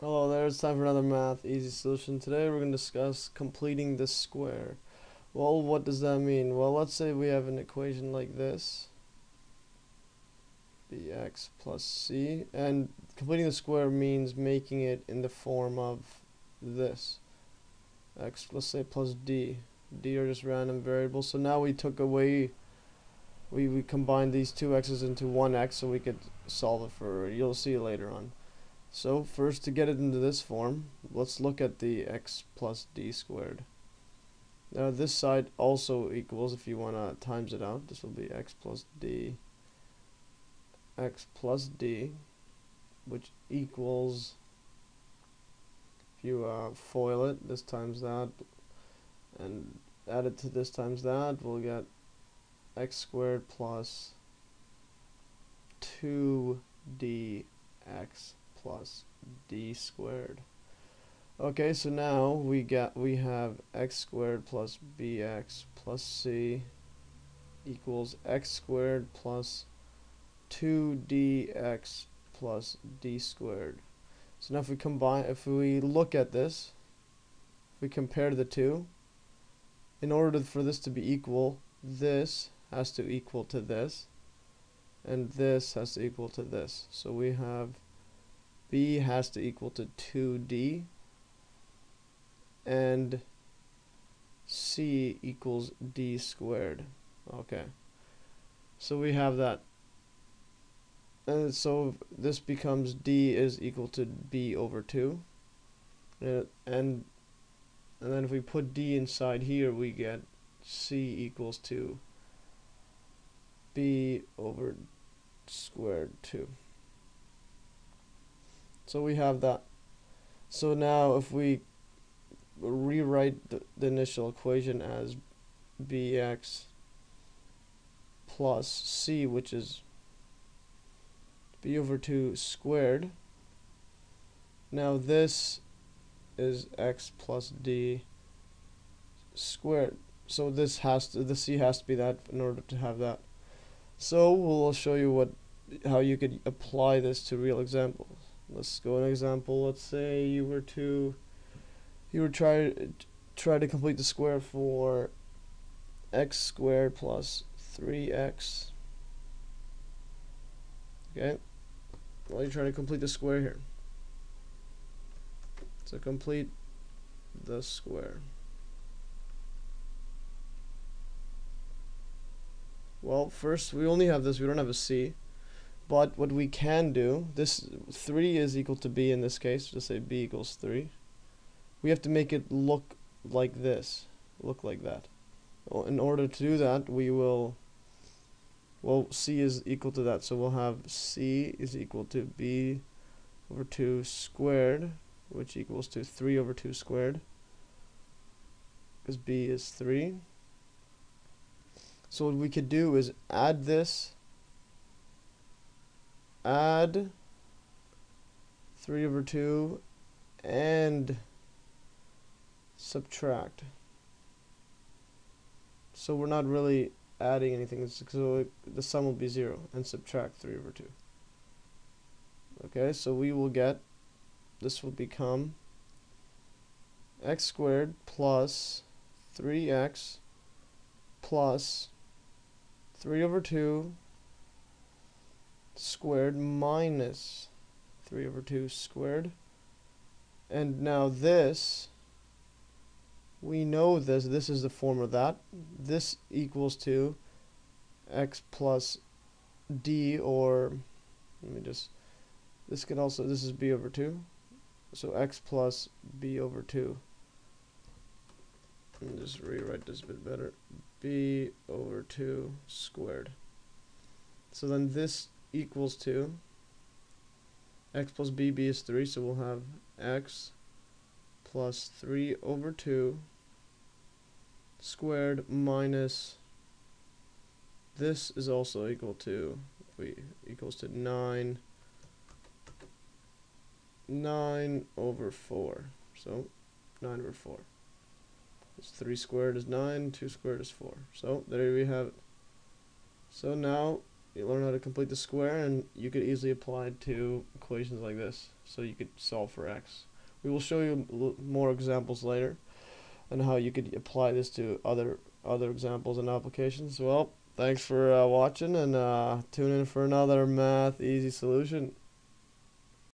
Hello there, it's time for another math easy solution. Today we're going to discuss completing the square. Well, what does that mean? Well, let's say we have an equation like this, bx plus c, and completing the square means making it in the form of this, x, let's say, plus d. D are just random variables, so now we took away, we combined these two x's into one x so we could solve it for, you'll see later on. So first, to get it into this form, let's look at the x plus d squared. Now this side also equals, if you want to times it out, this will be x plus d, which equals, if you FOIL it, this times that, and add it to this times that, we'll get x squared plus 2dx plus d squared. Okay, so now we have x squared plus bx plus c equals x squared plus 2dx plus d squared. So now if we look at this, if we compare the two, in order for this to be equal, this has to equal to this, and this has to equal to this. So we have b has to equal to 2d, and c equals d squared. Okay, so we have that, and so this becomes d is equal to b over 2, and then if we put d inside here, we get c equals to b over squared 2. So we have that. So now if we rewrite the initial equation as bx plus c, which is b over 2 squared. Now this is x plus d squared. So the c has to be that in order to have that. So we'll show you how you could apply this to real examples. Let's go an example. Let's say you were try to complete the square for x squared plus 3x. Okay, well, you're trying to complete the square here. So complete the square. Well, first we only have this, we don't have a c, but what we can do, this 3 is equal to b in this case, just say b equals 3. We have to make it look like this, look like that. Well, in order to do that, c is equal to that, so we'll have c is equal to b over 2 squared, which equals to 3 over 2 squared, because b is 3. So what we could do is add this, add 3 over 2, and subtract. So we're not really adding anything, so the sum will be 0, and subtract 3 over 2. Okay, so we will get, this will become x squared plus 3x plus 3 over 2 squared minus 3 over 2 squared. And now this, we know this is the form of that. This equals to x plus d, or this is b over 2. So x plus b over 2. Let me just rewrite this a bit better. B over 2 squared. So then this equals to x plus b is 3, so we'll have x plus 3 over 2 squared minus, this is also equal to, equals to 9 over 4. So 9 over 4. 3 squared is 9, 2 squared is 4. So there we have it. So now you learn how to complete the square, and you could easily apply it to equations like this. So you could solve for x. We will show you more examples later and how you could apply this to other examples and applications. Well, thanks for watching, and tune in for another math easy solution.